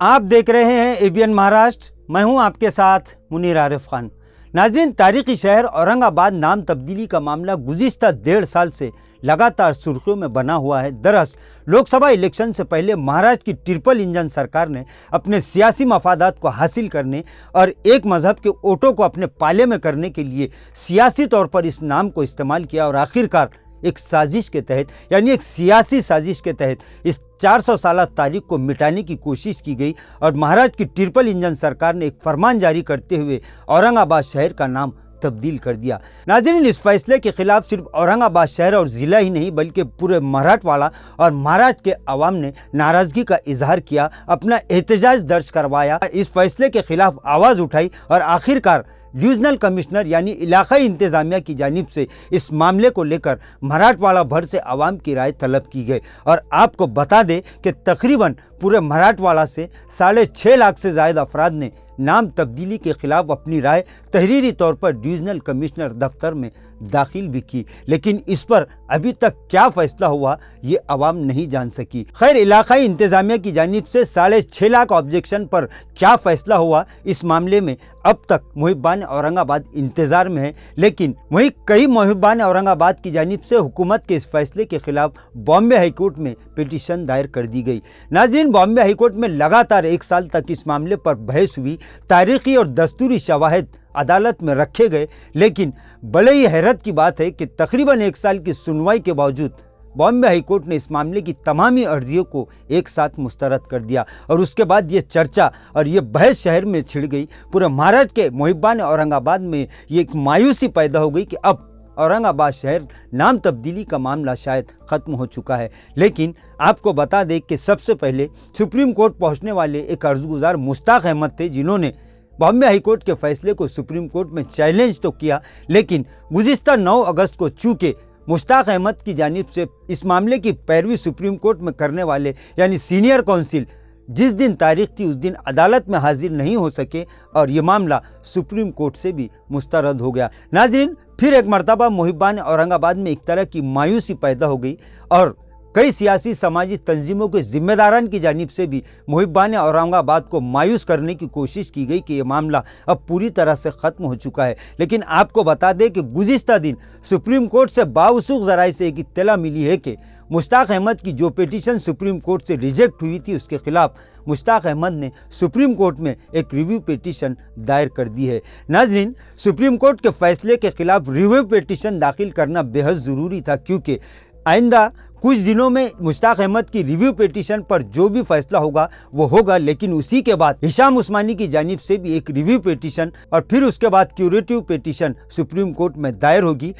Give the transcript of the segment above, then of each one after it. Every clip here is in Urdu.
آپ دیکھ رہے ہیں ABN مہاراشٹر، میں ہوں آپ کے ساتھ منیر عارف خان۔ ناظرین، تاریخی شہر اورنگ آباد نام تبدیلی کا معاملہ گزشتہ 1.5 سال سے لگاتار سرخیوں میں بنا ہوا ہے۔ دراصل لوک سبھا الیکشن سے پہلے مہاراشٹر کی ٹرپل انجن سرکار نے اپنے سیاسی مفادات کو حاصل کرنے اور ایک مذہب کے ووٹوں کو اپنے پالے میں کرنے کے لیے سیاسی طور پر اس نام کو استعمال کیا اور آخرکار ایک سازش کے تحت، یعنی ایک سیاسی سازش کے تحت اس 400 سالہ تاریخ کو مٹانے کی کوشش کی گئی اور مہاراشٹر کی ٹرپل انجن سرکار نے ایک فرمان جاری کرتے ہوئے اورنگ آباد شہر کا نام تبدیل کر دیا۔ ناظرین، اس فیصلے کے خلاف صرف اورنگ آباد شہر اور ضلع ہی نہیں بلکہ پورے مراٹھواڑہ اور مہاراشٹر کے عوام نے ناراضگی کا اظہار کیا، اپنا احتجاج درج کروایا، اس فیصلے کے خلاف آواز اٹھائی اور آخرکار ڈویژنل کمشنر یعنی علاقائی انتظامیہ کی جانب سے اس معاملے کو لے کر مراٹھواڑہ بھر سے عوام کی رائے طلب کی گئی۔ اور آپ کو بتا دیں کہ تقریباً پورے مراٹھواڑہ سے 6.5 لاکھ سے زائد افراد نے نام تبدیلی کے خلاف اپنی رائے تحریری طور پر ڈویژنل کمشنر دفتر میں داخل بھی کی، لیکن اس پر ابھی تک کیا فیصلہ ہوا یہ عوام نہیں جان سکی۔ خیر، علاقائی انتظامیہ کی جانب سے 6.5 لاکھ آبجیکشن پر کیا فیصلہ ہوا اس معاملے میں اب تک محبان اورنگ آباد انتظار میں ہے، لیکن وہیں کئی محبان اورنگ آباد کی جانب سے حکومت کے اس فیصلے کے خلاف بامبے ہائی کورٹ میں پٹیشن دائر کر دی گئی۔ ناظرین، بامبے ہائی کورٹ میں لگاتار 1 سال تک اس معاملے پر بحث ہوئی، تاریخی اور دستوری شواہد عدالت میں رکھے گئے، لیکن بڑے ہی حیرت کی بات ہے کہ تقریباً 1 سال کی سنوائی کے باوجود بامبے ہائی کورٹ نے اس معاملے کی تمامی عرضیوں کو ایک ساتھ مسترد کر دیا اور اس کے بعد یہ چرچا اور یہ بحث شہر میں چھڑ گئی۔ پورے مہاراشٹر کے محبان اورنگ آباد میں یہ ایک مایوسی پیدا ہو گئی کہ اب اورنگ آباد شہر نام تبدیلی کا معاملہ شاید ختم ہو چکا ہے، لیکن آپ کو بتا دیں کہ سب سے پہلے سپریم کورٹ پہنچنے والے ایک عرضگزار مشتاق احمد تھے، جنہوں نے بامبے ہائی کورٹ کے فیصلے کو سپریم کورٹ میں چیلنج تو کیا، لیکن گزشتہ 9 اگست کو چونکہ مشتاق احمد کی جانب سے اس معاملے کی پیروی سپریم کورٹ میں کرنے والے یعنی سینئر کونسل جس دن تاریخ تھی اس دن عدالت میں حاضر نہیں ہو سکے اور یہ معاملہ سپریم کورٹ سے بھی مسترد ہو گیا۔ ناظرین، پھر ایک مرتبہ محبان اورنگ آباد میں ایک طرح کی مایوسی پیدا ہو گئی اور کئی سیاسی سماجی تنظیموں کے ذمہ داران کی جانب سے بھی محبان اورنگ آباد کو مایوس کرنے کی کوشش کی گئی کہ یہ معاملہ اب پوری طرح سے ختم ہو چکا ہے، لیکن آپ کو بتا دیں کہ گزشتہ دن سپریم کورٹ سے باوثوق ذرائع سے ایک اطلاع ملی ہے کہ مشتاق احمد کی جو پٹیشن سپریم کورٹ سے ریجیکٹ ہوئی تھی اس کے خلاف مشتاق احمد نے سپریم کورٹ میں ایک ریویو پٹیشن دائر کر دی ہے۔ ناظرین، سپریم کورٹ کے فیصلے کے خلاف ریویو پٹیشن داخل کرنا بے حد ضروری تھا، کیونکہ آئندہ کچھ دنوں میں مشتاق احمد کی ریویو پٹیشن پر جو بھی فیصلہ ہوگا وہ ہوگا، لیکن اسی کے بعد ہشام عثمانی کی جانب سے بھی ایک ریویو پٹیشن اور پھر اس کے بعد کیوریٹیو پٹیشن سپریم کورٹ میں دائر ہوگی۔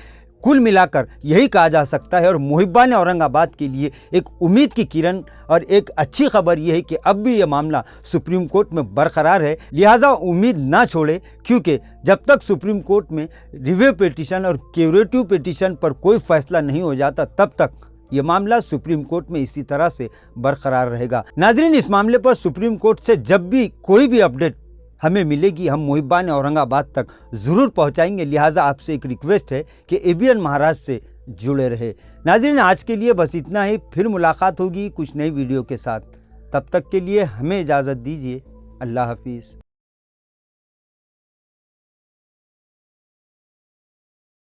کل ملا کر یہی کہا جا سکتا ہے اور محبان اورنگ آباد کے لیے ایک امید کی کرن اور ایک اچھی خبر یہ ہے کہ اب بھی یہ معاملہ سپریم کورٹ میں برقرار ہے، لہٰذا امید نہ چھوڑے، کیونکہ جب تک سپریم کورٹ میں ریویو پٹیشن اور کیوریٹیو پٹیشن پر کوئی فیصلہ نہیں ہو جاتا تب تک یہ معاملہ سپریم کورٹ میں اسی طرح سے برقرار رہے گا۔ ناظرین، اس معاملے پر سپریم کورٹ سے جب بھی کوئی بھی اپڈیٹ ہمیں ملے گی ہم محبان اورنگ آباد تک ضرور پہنچائیں گے، لہٰذا آپ سے ایک ریکویسٹ ہے کہ ABN مہاراشٹر سے جڑے رہے۔ ناظرین، آج کے لیے بس اتنا ہی، پھر ملاقات ہوگی کچھ نئی ویڈیو کے ساتھ، تب تک کے لیے ہمیں اجازت دیجیے۔ اللہ حافظ۔